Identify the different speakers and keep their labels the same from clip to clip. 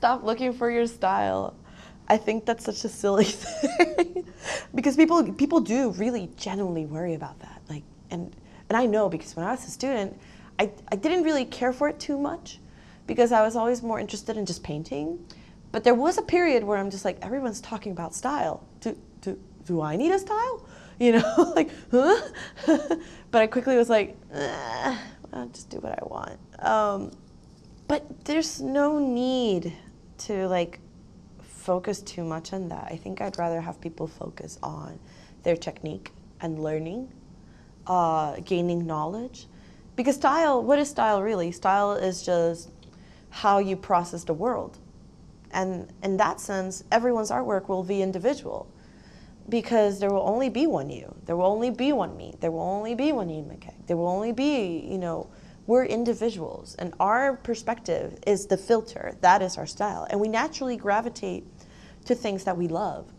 Speaker 1: stop looking for your style. I think that's such a silly thing because people do really genuinely worry about that. Like, and I know because when I was a student, I didn't really care for it too much because I was always more interested in just painting. But there was a period where I'm just like, everyone's talking about style. Do I need a style? You know, like, huh? But I quickly was like, I'll just do what I want. But there's no need to like focus too much on that. I think I'd rather have people focus on their technique and learning, gaining knowledge. Because style, what is style really? Style is just how you process the world. And in that sense, everyone's artwork will be individual because there will only be one you. There will only be one me. There will only be one Ian McKay. There will only be, you know, we're individuals and our perspective is the filter. That is our style. And we naturally gravitate to things that we love.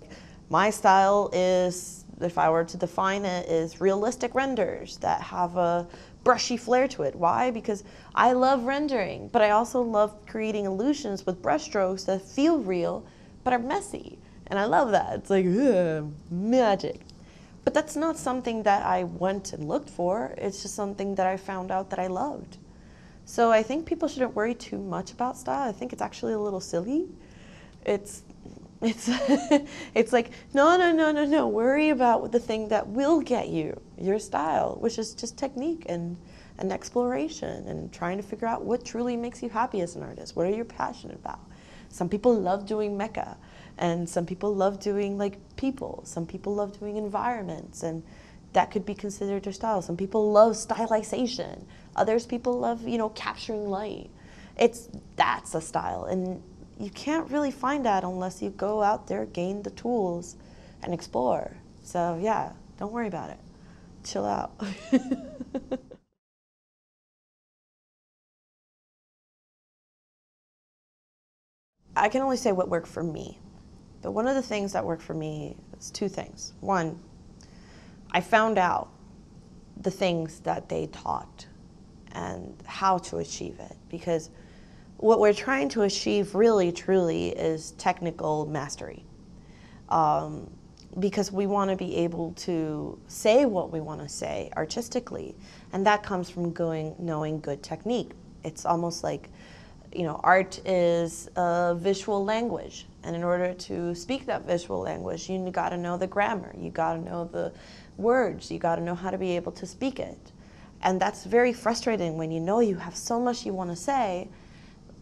Speaker 1: My style is, if I were to define it, is realistic renders that have a brushy flair to it. Why? Because I love rendering, but I also love creating illusions with brushstrokes that feel real, but are messy. And I love that. It's like, magic. But that's not something that I went and looked for. It's just something that I found out that I loved. So I think people shouldn't worry too much about style. I think it's actually a little silly. It's like, no. Worry about the thing that will get you your style, which is just technique and exploration and trying to figure out what truly makes you happy as an artist. What are you passionate about? Some people love doing mecha, and some people love doing like people. Some people love doing environments, and that could be considered their style. Some people love stylization. Others people love, you know, capturing light. That's a style, and you can't really find that unless you go out there, gain the tools, and explore. So yeah, don't worry about it. Chill out. I can only say what worked for me. But one of the things that worked for me is two things. One, I found out the things that they taught and how to achieve it. Because what we're trying to achieve really, truly is technical mastery. Because we want to be able to say what we want to say artistically. And that comes from knowing good technique. It's almost like, you know, art is a visual language. And in order to speak that visual language, you got to know the grammar. You got to know the words. You got to know how to be able to speak it. And that's very frustrating when you know you have so much you want to say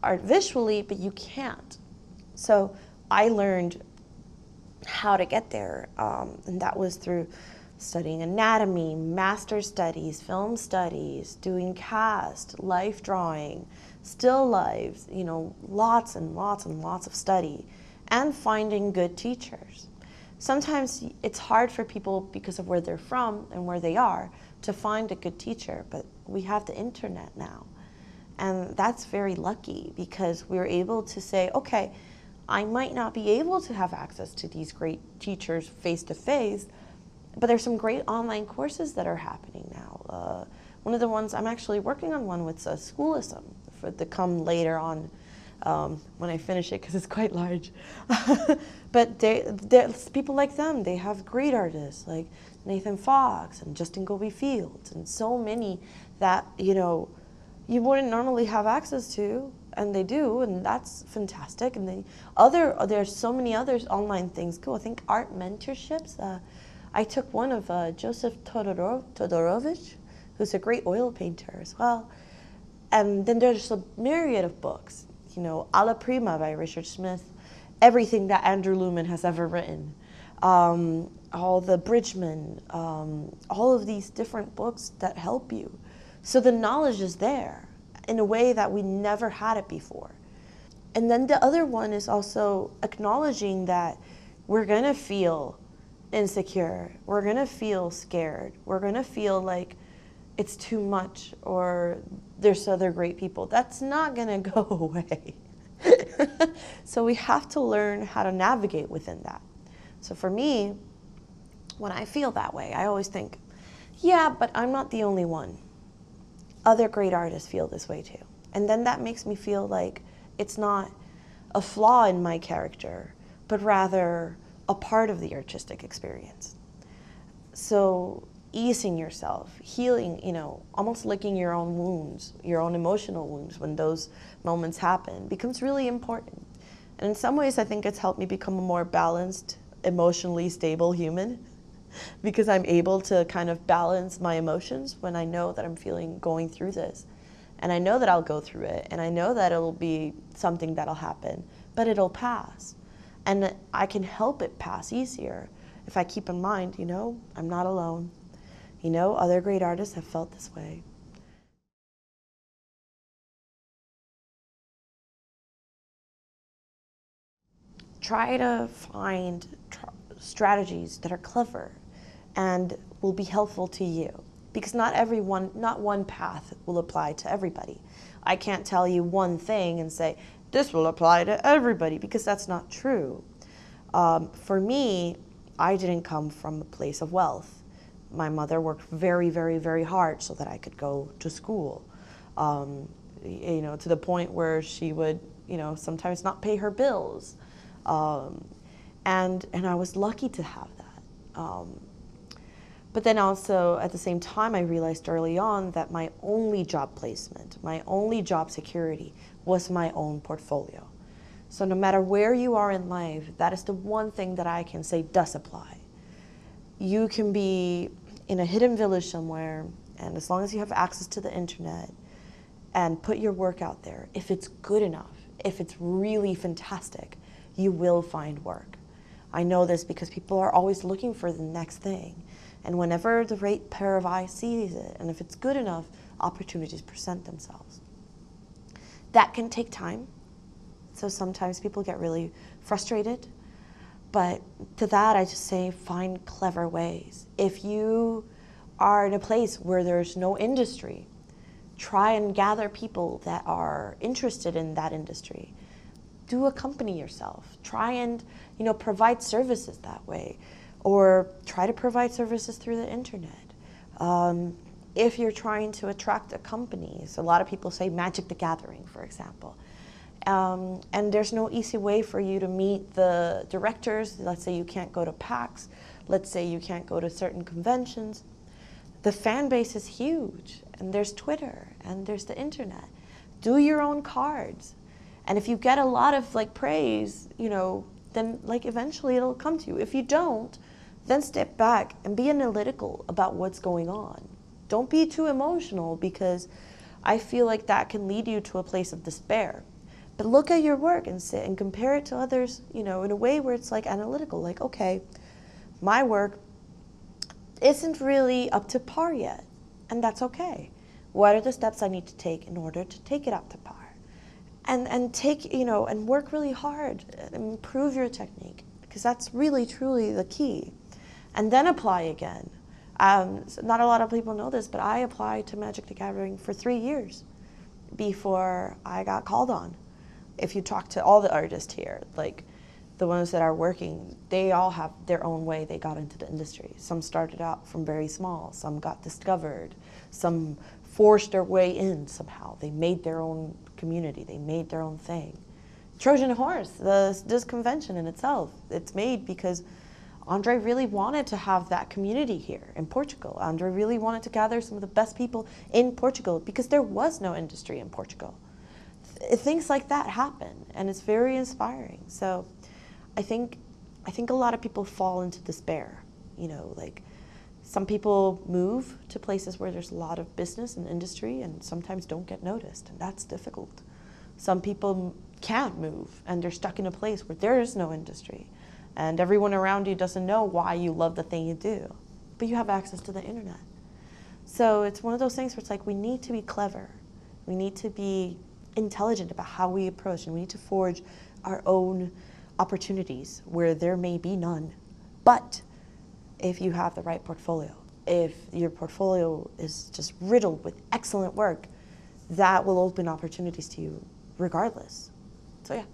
Speaker 1: art visually, but you can't. So I learned how to get there. And that was through studying anatomy, master studies, film studies, doing cast, life drawing, still lives, you know, lots and lots and lots of study, and finding good teachers. Sometimes it's hard for people because of where they're from and where they are to find a good teacher, but we have the internet now. And that's very lucky because we're able to say, okay, I might not be able to have access to these great teachers face to face, but there's some great online courses that are happening now. One of the ones, I'm actually working on one with Schoolism to come later on when I finish it because it's quite large. But there's people like them, they have great artists like Nathan Fox and Justin Goby Fields and so many that, you know, you wouldn't normally have access to, and they do, and that's fantastic. And there's so many others online things. Cool. I think art mentorships. I took one of Joseph Todorovich, who's a great oil painter as well. And then there's a myriad of books, you know, Alla Prima by Richard Smith, everything that Andrew Lumen has ever written, all the Bridgman, all of these different books that help you. So the knowledge is there in a way that we never had it before. And then the other one is also acknowledging that we're gonna feel insecure, we're gonna feel scared, we're gonna feel like it's too much or there's other great people. That's not gonna go away. So we have to learn how to navigate within that. So for me, when I feel that way, I always think, yeah, but I'm not the only one. Other great artists feel this way too. And then that makes me feel like it's not a flaw in my character, but rather a part of the artistic experience. So easing yourself, healing, you know, almost licking your own wounds, your own emotional wounds when those moments happen becomes really important. And in some ways, I think it's helped me become a more balanced, emotionally stable human because I'm able to kind of balance my emotions when I know that I'm going through this. And I know that I'll go through it, and I know that it'll be something that'll happen, but it'll pass. And I can help it pass easier if I keep in mind, you know, I'm not alone. You know, other great artists have felt this way. Try to find strategies that are clever and will be helpful to you. Because not one path will apply to everybody. I can't tell you one thing and say, this will apply to everybody, because that's not true. For me, I didn't come from a place of wealth. My mother worked very, very, very hard so that I could go to school. You know, to the point where she would, you know, sometimes not pay her bills. And I was lucky to have that. But then also, at the same time, I realized early on that my only job placement, my only job security was my own portfolio. So no matter where you are in life, that is the one thing that I can say does apply. You can be in a hidden village somewhere, and as long as you have access to the internet and put your work out there, if it's good enough, if it's really fantastic, you will find work. I know this because people are always looking for the next thing. And whenever the right pair of eyes sees it, and if it's good enough, opportunities present themselves. That can take time. So sometimes people get really frustrated. But to that, I just say find clever ways. If you are in a place where there's no industry, try and gather people that are interested in that industry. Do accompany yourself. Try and, you know, provide services that way. Or try to provide services through the internet. If you're trying to attract a company, so a lot of people say Magic the Gathering, for example. And there's no easy way for you to meet the directors. Let's say you can't go to PAX. Let's say you can't go to certain conventions. The fan base is huge, and there's Twitter, and there's the internet. Do your own cards. And if you get a lot of like praise, you know, then like eventually it'll come to you. If you don't, then step back and be analytical about what's going on. Don't be too emotional, because I feel like that can lead you to a place of despair. But look at your work and sit and compare it to others, you know, in a way where it's like analytical, like, okay, my work isn't really up to par yet, and that's okay. What are the steps I need to take in order to take it up to par? And take, you know, and work really hard and improve your technique, because that's really, truly the key. And then apply again. So not a lot of people know this, but I applied to Magic the Gathering for 3 years before I got called on. If you talk to all the artists here, like the ones that are working, they all have their own way they got into the industry. Some started out from very small, some got discovered, some forced their way in somehow. They made their own community, they made their own thing. Trojan Horse, this convention in itself, it's made because Andre really wanted to have that community here in Portugal. Andre really wanted to gather some of the best people in Portugal because there was no industry in Portugal. Things like that happen, and it's very inspiring. So I think a lot of people fall into despair. You know, like some people move to places where there's a lot of business and industry and sometimes don't get noticed, and that's difficult. Some people can't move and they're stuck in a place where there is no industry and everyone around you doesn't know why you love the thing you do, but you have access to the internet. So it's one of those things where it's like we need to be clever. We need to be intelligent about how we approach, and we need to forge our own opportunities where there may be none. But if you have the right portfolio, if your portfolio is just riddled with excellent work, that will open opportunities to you regardless. So yeah.